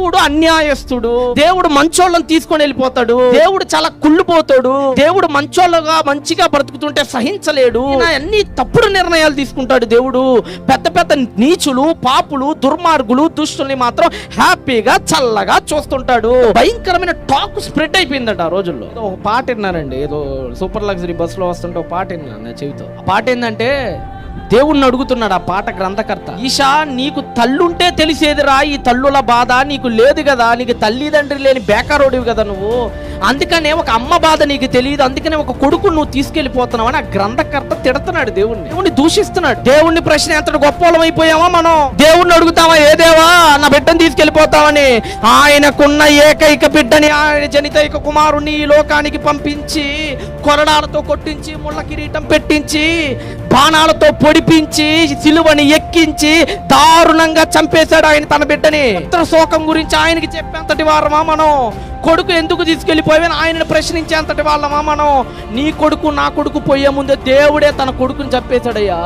దేవుడు అన్యాయస్తుడు, దేవుడు మంచోళ్ళని తీసుకొని వెళ్ళిపోతాడు, దేవుడు చాలా కుళ్ళిపోతాడు, దేవుడు మంచోళ్ళగా మంచిగా బ్రతుకుతుంటే సహించలేడు, అన్ని తప్పుడు నిర్ణయాలు తీసుకుంటాడు దేవుడు. పెద్ద పెద్ద నీచులు, పాపులు, దుర్మార్గులు, దుష్టుల్ని మాత్రం హ్యాపీగా చల్లగా చూస్తుంటాడు. భయంకరమైన టాక్ స్ప్రెడ్ అయిపోయిందట ఆ రోజుల్లో. ఒక పాట విన్నానండి, ఏదో సూపర్ లగ్జరీ బస్ లో వస్తుంటే ఒక పాట విన్నాను నా చెవితో. ఆ పాట ఏంటంటే, దేవుణ్ణి అడుగుతున్నాడు ఆ పాట గ్రంథకర్త, ఈశా నీకు తల్లుంటే తెలిసేదిరా ఈ తల్లుల బాధ, నీకు లేదు కదా, నీకు తల్లిదండ్రి లేని బేకారోడివి కదా నువ్వు, అందుకనే ఒక అమ్మ బాధ నీకు తెలియదు, అందుకనే ఒక కొడుకు నువ్వు తీసుకెళ్లిపోతున్నావు అని ఆ గ్రంథకర్త తిడుతున్నాడు దేవుణ్ణి దూషిస్తున్నాడు. దేవుణ్ణి ప్రశ్న ఎంతటి గొప్పలం అయిపోయామా మనం? దేవుణ్ణి అడుగుతావా, ఏ దేవా నా బిడ్డను తీసుకెళ్లిపోతావని? ఆయనకున్న ఏకైక బిడ్డని, ఆయన జనితైక కుమారుణ్ణి ఈ లోకానికి పంపించి కొరడాలతో కొట్టించి, ముళ్ళ కిరీటం పెట్టించి, బాణాలతో పొడిపించి, సిలువని ఎక్కించి దారుణంగా చంపేశాడు ఆయన తన బిడ్డని. పుత్ర శోకం గురించి ఆయనకి చెప్పేంతటి వారమా మనం? కొడుకు ఎందుకు తీసుకెళ్లిపోయావని ఆయనను ప్రశ్నించేంతటి వాళ్ళమా మనం? నీ కొడుకు నా కొడుకు పోయే ముందే దేవుడే తన కొడుకుని చంపేశాడయ్యా.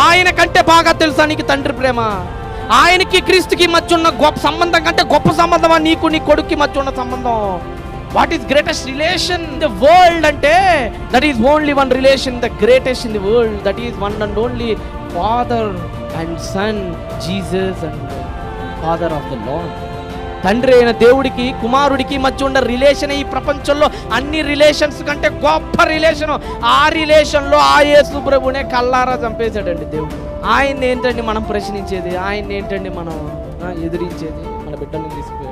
ఆయన కంటే బాగా తెలుసా నీకు తండ్రి ప్రేమ? ఆయనకి క్రీస్తుకి మధ్య ఉన్న గొప్ప సంబంధం కంటే గొప్ప సంబంధమా నీకు నీ కొడుక్కి మధ్య ఉన్న సంబంధం? What is greatest relation in the world అంటే, that is only one relation, the greatest in the world, that is one and only father and son, Jesus and father of the lord. తండ్రి అయిన దేవుడికి కుమారుడికి మధ్య ఉన్న relation ఈ ప్రపంచంలో అన్ని రిలేషన్స్ కంటే గొప్ప రిలేషన్. ఆ రిలేషన్లో ఆ యేసు ప్రభునే కల్లారా చంపేశాడండి దేవుడు. ఆయన్ని ఏంటండి మనం ప్రశ్నించేది? ఆయన్ని ఏంటండి మనం ఎదిరించేది? మన బిడ్డల్ని తీసుకుపోయాడు.